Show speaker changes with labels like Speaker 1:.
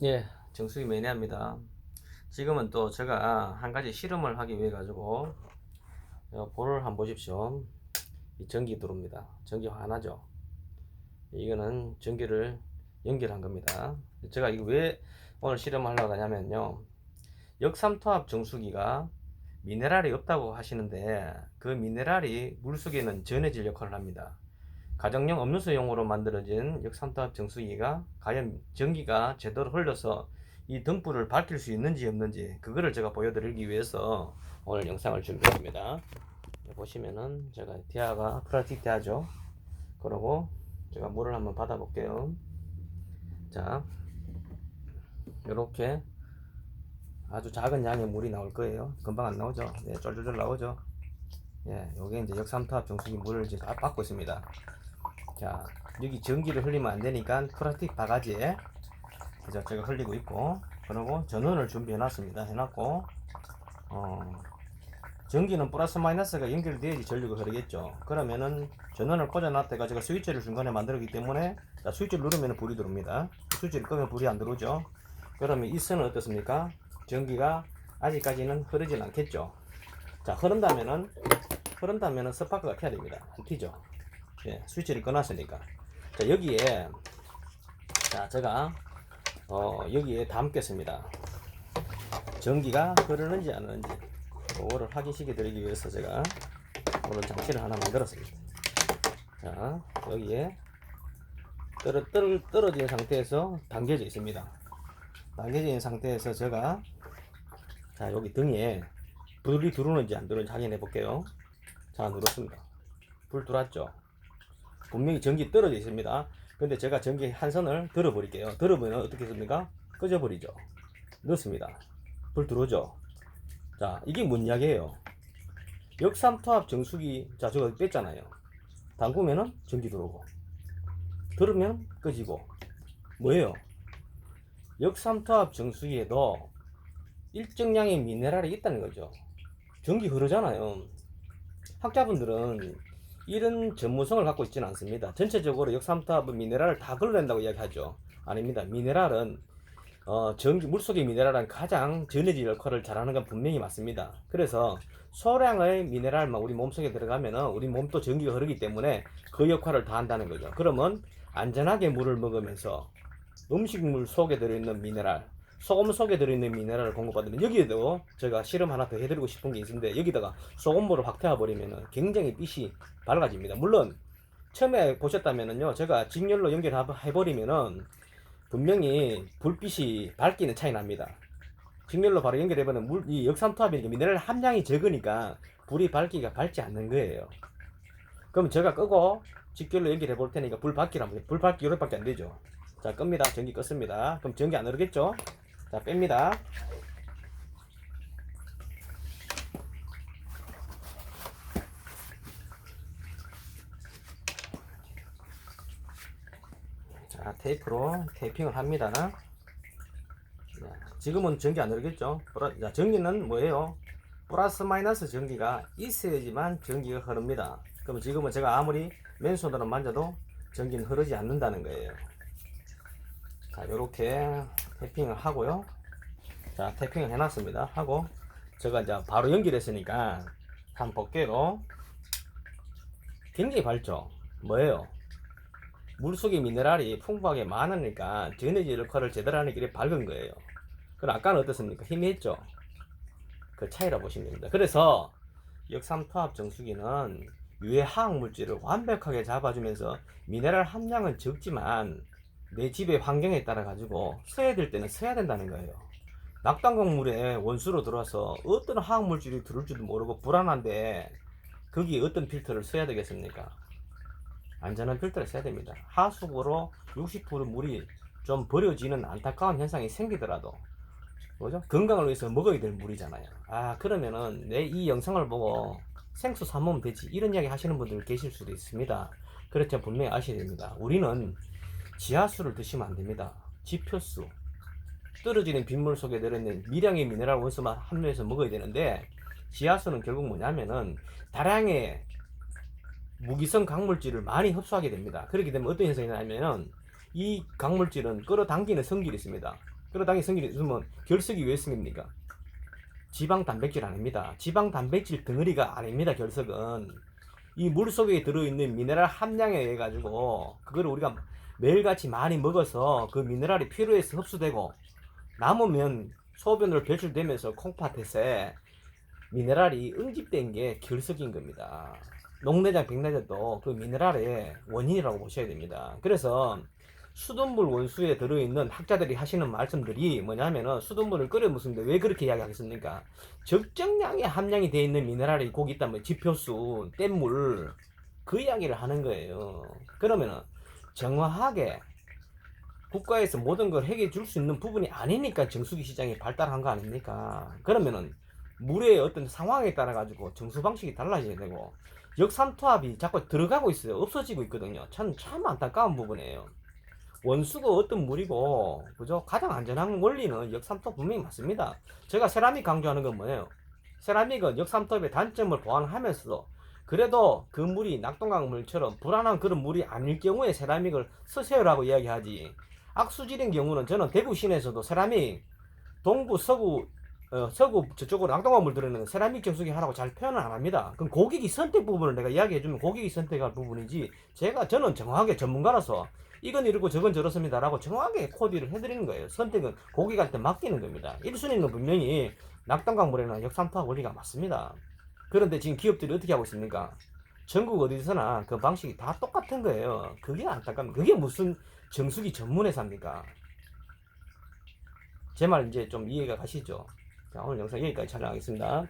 Speaker 1: 예, 정수기 매니아입니다. 지금은 또 제가 한 가지 실험을 하기 위해 가지고 볼을 한번 보십시오. 이 전기 들어옵니다. 전기 화나죠? 이거는 전기를 연결한 겁니다. 제가 이거 왜 오늘 실험을 하려고 하냐면요, 역삼투압 정수기가 미네랄이 없다고 하시는데 그 미네랄이 물속에는 전해질 역할을 합니다. 가정용 음료수용으로 만들어진 역삼투압 정수기가 과연 전기가 제대로 흘러서 이 등불을 밝힐 수 있는지 없는지 그거를 제가 보여드리기 위해서 오늘 영상을 준비했습니다. 보시면은 제가 디아가 플라스틱 디아죠. 그리고 제가 물을 한번 받아 볼게요. 자, 이렇게 아주 작은 양의 물이 나올 거예요. 금방 안 나오죠. 네, 쫄쫄쫄 나오죠. 예, 요게 이제 역삼투압 정수기 물을 이제 다 받고 있습니다. 자, 여기 전기를 흘리면 안 되니까 플라스틱 바가지에 그죠? 제가 흘리고 있고, 그리고 전원을 준비해 놨습니다. 해놨고, 전기는 플러스 마이너스가 연결되어야지 전류가 흐르겠죠. 그러면은 전원을 꽂아놨다가 제가 스위치를 중간에 만들었기 때문에, 자, 스위치를 누르면 불이 들어옵니다. 스위치를 끄면 불이 안 들어오죠. 그러면 이 선은 어떻습니까? 전기가 아직까지는 흐르진 않겠죠. 자, 흐른다면은 스파크가 켜야 됩니다. 안 켜죠. 예, 스위치를 꺼놨으니까. 자, 여기에, 자, 제가 여기에 담겠습니다. 전기가 흐르는지 안 흐르는지 그거를 확인시켜 드리기 위해서 제가 오늘 장치를 하나 만들었습니다. 자, 여기에 떨어진 상태에서 당겨져 있습니다. 당겨져 있는 상태에서 제가, 자, 여기 등에 불이 들어오는지 안 들어오는지 확인해 볼게요. 자, 눌렀습니다. 불 들어왔죠. 분명히 전기 떨어져 있습니다. 근데 제가 전기 한 선을 들어 버릴게요. 들어보면 어떻게 됩니까? 꺼져 버리죠. 넣습니다. 불 들어오죠. 자, 이게 뭔 이야기예요? 역삼투압 정수기, 자, 저거 뺐잖아요. 담그면은 전기 들어오고, 들으면 꺼지고. 뭐예요? 역삼투압 정수기에도 일정량의 미네랄이 있다는 거죠. 전기 흐르잖아요. 학자분들은 이런 전문성을 갖고 있지는 않습니다. 전체적으로 역삼투압은 미네랄을 다 걸러낸다고 이야기하죠. 아닙니다. 미네랄은 물속의 미네랄은 가장 전해질 역할을 잘하는 건 분명히 맞습니다. 그래서 소량의 미네랄만 우리 몸속에 들어가면은 우리 몸도 전기가 흐르기 때문에 그 역할을 다 한다는 거죠. 그러면 안전하게 물을 먹으면서 음식물 속에 들어있는 미네랄, 소금 속에 들어있는 미네랄을 공급받으면, 여기에도 제가 실험 하나 더 해드리고 싶은 게 있는데, 여기다가 소금물을 확 태워버리면 굉장히 빛이 밝아집니다. 물론 처음에 보셨다면요, 제가 직렬로 연결해버리면은 분명히 불빛이 밝기는 차이 납니다. 직렬로 바로 연결해보면 이 역삼투압이니까 미네랄 함량이 적으니까 불이 밝기가 밝지 않는 거예요. 그럼 제가 끄고 직결로 연결해 볼 테니까 불 밝기란, 불 밝기 이렇게밖에 안 되죠. 자, 끕니다. 전기 껐습니다. 그럼 전기 안 흐르겠죠? 자, 뺍니다. 자, 테이프로 테이핑을 합니다. 지금은 전기 안 흐르겠죠? 자, 전기는 뭐예요? 플러스 마이너스 전기가 있어야지만 전기가 흐릅니다. 그럼 지금은 제가 아무리 맨손으로 만져도 전기는 흐르지 않는다는 거예요. 자, 요렇게 테이핑을 하고요. 자, 태핑을 해놨습니다. 하고 제가 이제 바로 연결했으니까 한번 볼게요. 굉장히 밝죠? 뭐예요? 물속에 미네랄이 풍부하게 많으니까 전해질 역할을 제대로 하는 길이 밝은 거예요. 그럼 아까는 어떻습니까? 희미했죠? 그 차이라 보시면 됩니다. 그래서 역삼투압 정수기는 유해 화학 물질을 완벽하게 잡아주면서 미네랄 함량은 적지만 내 집의 환경에 따라 가지고 써야 될 때는 써야 된다는 거예요. 낙단광물에 원수로 들어와서 어떤 화학물질이 들을지도 모르고 불안한데 거기에 어떤 필터를 써야 되겠습니까? 안전한 필터를 써야 됩니다. 하수구로 60% 물이 좀 버려지는 안타까운 현상이 생기더라도, 뭐죠? 건강을 위해서 먹어야 될 물이잖아요. 아, 그러면은 내 이 영상을 보고 생수 사 먹으면 되지, 이런 이야기 하시는 분들 계실 수도 있습니다. 그렇지만 분명히 아셔야 됩니다. 우리는 지하수를 드시면 안 됩니다. 지표수, 떨어지는 빗물 속에 들어있는 미량의 미네랄 원소만 함유해서 먹어야 되는데, 지하수는 결국 뭐냐면은 다량의 무기성 강물질을 많이 흡수하게 됩니다. 그렇게 되면 어떤 현상이 나냐면은 이 강물질은 끌어당기는 성질이 있습니다. 그러다니 생기는 있으면 결석이 왜 생깁니까? 지방 단백질 아닙니다. 지방 단백질 덩어리가 아닙니다. 결석은 이 물속에 들어있는 미네랄 함량에 의해 가지고 그거를 우리가 매일같이 많이 먹어서 그 미네랄이 피로해서 흡수되고 남으면 소변으로 배출되면서 콩팥에서 미네랄이 응집된 게 결석인 겁니다. 녹내장, 백내장도 그 미네랄의 원인이라고 보셔야 됩니다. 그래서 수돗물 원수에 들어있는 학자들이 하시는 말씀들이 뭐냐면은 수돗물을 끓여 먹습니다. 왜 그렇게 이야기하겠습니까? 적정량의 함량이 되어 있는 미네랄이 거기 있다면 지표수, 뗏물 그 이야기를 하는 거예요. 그러면은 정확하게 국가에서 모든 걸 해결해 줄 수 있는 부분이 아니니까 정수기 시장이 발달한 거 아닙니까? 그러면은 물의 어떤 상황에 따라 가지고 정수 방식이 달라져야 되고 역삼투압이 자꾸 들어가고 있어요. 없어지고 있거든요. 참 안타까운 부분이에요. 원수가 어떤 물이고 그죠? 가장 안전한 원리는 역삼투압 분명히 맞습니다. 제가 세라믹 강조하는 건 뭐예요? 세라믹은 역삼투압의 단점을 보완하면서도 그래도 그 물이 낙동강물처럼 불안한 그런 물이 아닐 경우에 세라믹을 쓰세요라고 이야기하지. 악수질인 경우는 저는 대구 시내에서도 세라믹 동부 서구 서구 저쪽으로 낙동강물 들어있는 세라믹 정수기 하라고 잘 표현을 안 합니다. 그럼 고객이 선택 부분을 내가 이야기해주면 고객이 선택할 부분이지 저는 정확하게 전문가라서 이건 이렇고 저건 저렇습니다 라고 정확하게 코디를 해드리는 거예요. 선택은 고객한테 맡기는 겁니다. 1순위는 분명히 낙동강물에는 역삼투압 원리가 맞습니다. 그런데 지금 기업들이 어떻게 하고 있습니까? 전국 어디서나 그 방식이 다 똑같은 거예요. 그게 안타깝니다. 그게 무슨 정수기 전문회사입니까? 제 말 이제 좀 이해가 가시죠? 자, 오늘 영상 여기까지 촬영하겠습니다.